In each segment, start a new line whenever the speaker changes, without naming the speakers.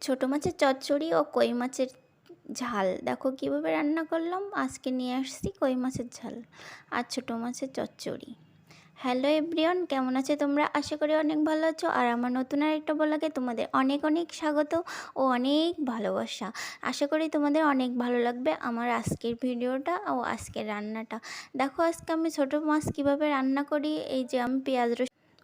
ছোটো মাছের চচ্চড়ি ও কই মাছের ঝাল দেখো কীভাবে রান্না করলাম। আজকে নিয়ে আসছি কই মাছের ঝাল আর ছোটো মাছের চচ্চড়ি। হ্যালো এভরিওয়ান, কেমন আছো তোমরা? আশা করি অনেক ভালো আছো। আর আমার নতুন আরেকটা ব্লগে তোমাদের অনেক অনেক স্বাগত ও অনেক ভালোবাসা। আশা করি তোমাদের অনেক ভালো লাগবে আমার আজকের ভিডিওটা ও আজকের রান্নাটা। দেখো আজকে আমি ছোটো মাছ কীভাবে রান্না করি। এই যে আমি পেঁয়াজ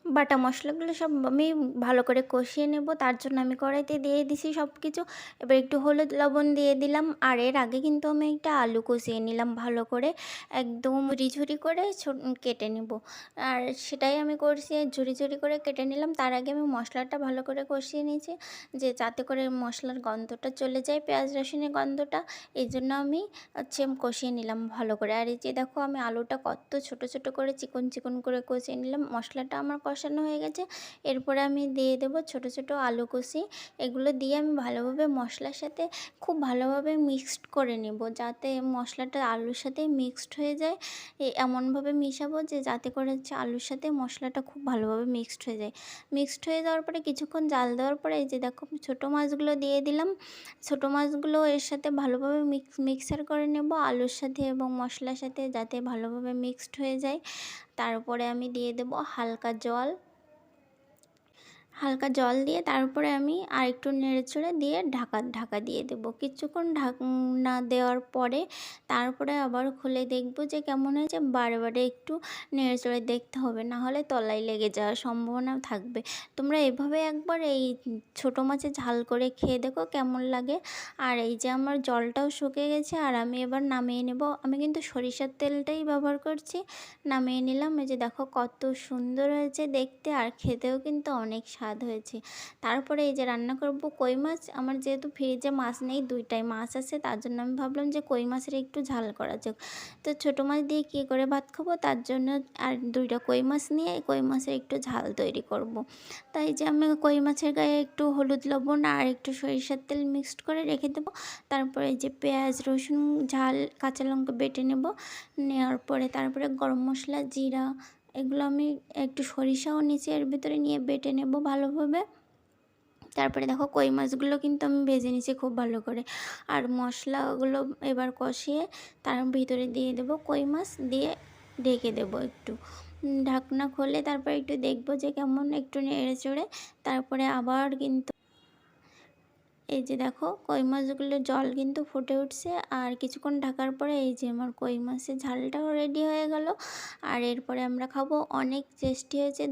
বাটা মশলাগুলো সব আমি ভালো করে কষিয়ে নেব। তার জন্য আমি কড়াইতে দিয়ে দিছি সব কিছু। এবার একটু হলুদ লবণ দিয়ে দিলাম। আর এর আগে কিন্তু আমি একটা আলু কষিয়ে নিলাম ভালো করে, একদম ঝুরি করে কেটে নেব। আর সেটাই আমি করছি, ঝুরি করে কেটে নিলাম। তার আগে আমি মশলাটা ভালো করে কষিয়ে নিয়েছি, যে যাতে করে মশলার গন্ধটা চলে যায়, পেঁয়াজ রসুনের গন্ধটা। এই জন্য আমি কষিয়ে নিলাম ভালো করে। আর এই যে দেখো আমি আলুটা কত ছোট ছোট করে চিকন করে কষিয়ে নিলাম। মশলাটা আমার কষানো হয়ে গেছে। এরপরে আমি দিয়ে দেবো ছোট ছোট আলু কুচি। এগুলো দিয়ে আমি ভালোভাবে মশলার সাথে খুব ভালোভাবে মিক্সড করে নেব, যাতে মশলাটা আলুর সাথে মিক্সড হয়ে যায়। এমনভাবে মিশাবো যে যাতে করে হচ্ছে আলুর সাথে মশলাটা খুব ভালোভাবে মিক্সড হয়ে যায়। মিক্সড হয়ে যাওয়ার পরে কিছুক্ষণ জাল দেওয়ার পরে এই যে দেখো ছোটো মাছগুলো দিয়ে দিলাম। ছোটো মাছগুলো এর সাথে ভালোভাবে মিক্সার করে নেব আলুর সাথে এবং মশলার সাথে, যাতে ভালোভাবে মিক্সড হয়ে যায়। তারপরে আমি দিয়ে দেব হালকা জল দিয়ে তারপরে আমি আরেকটু নেড়েচেড়ে দিয়ে ঢাকা দিয়ে দেবো। কিছুক্ষণ ঢাকনা দেওয়ার পরে তারপরে আবার খুলে দেখব যে কেমন হয়েছে। বারে একটু নেড়েচেড়ে দেখতে হবে, না হলে তলায় লেগে যাওয়ার সম্ভাবনা থাকবে। তোমরা এভাবে একবার এই ছোটো মাছের ঝাল করে খেয়ে দেখো কেমন লাগে। আর এই যে আমার জলটাও শুকিয়ে গেছে, আর আমি এবার নামিয়ে নেব। আমি কিন্তু সরিষার তেলটাই ব্যবহার করছি। নামিয়ে নিলাম। এই যে দেখো কত সুন্দর হয়েছে দেখতে, আর খেতেও কিন্তু অনেক স্বাদ হয়েছে। তারপরে এই যে রান্না করব কই মাছ। আমার যেহেতু ফ্রিজে মাছ নেই, দুইটাই মাছ আছে, তার জন্য আমি ভাবলাম যে কই মাছের একটু ঝাল করা যাক। তো ছোটো মাছ দিয়ে কী করে ভাত খাবো, তার জন্য আর দুইটা কই মাছ নিয়ে কই মাছের একটু ঝাল তৈরি করব। তাই যে আমি কই মাছের গায়ে একটু হলুদ লবণ আর একটু সরিষার তেল মিক্সড করে রেখে দেবো। তারপরে এই যে পেঁয়াজ রসুন ঝাল কাঁচা লঙ্কা বেটে নেব। নেওয়ার পরে তারপরে গরম মশলা জিরা এগুলো আমি একটু সরিষাও নিচে এর ভিতরে নিয়ে বেটে নেব ভালোভাবে। তারপরে দেখো কই মাছগুলো কিন্তু আমি ভেজে নিয়েছি খুব ভালো করে। আর মশলাগুলো এবার কষিয়ে তার ভিতরে দিয়ে দেব কই মাছ, দিয়ে ঢেকে দেব একটু। ঢাকনা খুলে তারপরে একটু দেখব যে কেমন, একটু নেড়ে চড়ে তারপরে আবার কিন্তু এই যে দেখো কই মাছগুলোর জল কিন্তু ফুটে উঠছে। আর কিছুক্ষণ ঢাকার পরে এই যে আমার কই মাছের ঝালটাও রেডি হয়ে গেল। আর এরপরে আমরা খাবো। অনেক টেস্টি হয়েছে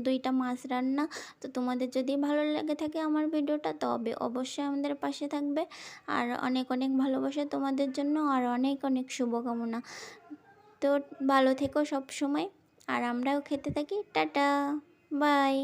দুইটা মাছ রান্না। তো তোমাদের যদি ভালো লেগে থাকে আমার ভিডিওটা, তবে অবশ্যই আমাদের পাশে থাকবে। আর অনেক অনেক ভালোবাসা তোমাদের জন্য, আর অনেক অনেক শুভকামনা। তো ভালো থেকো সব সময়, আর আমরাও খেতে থাকি। Ta-ta, by.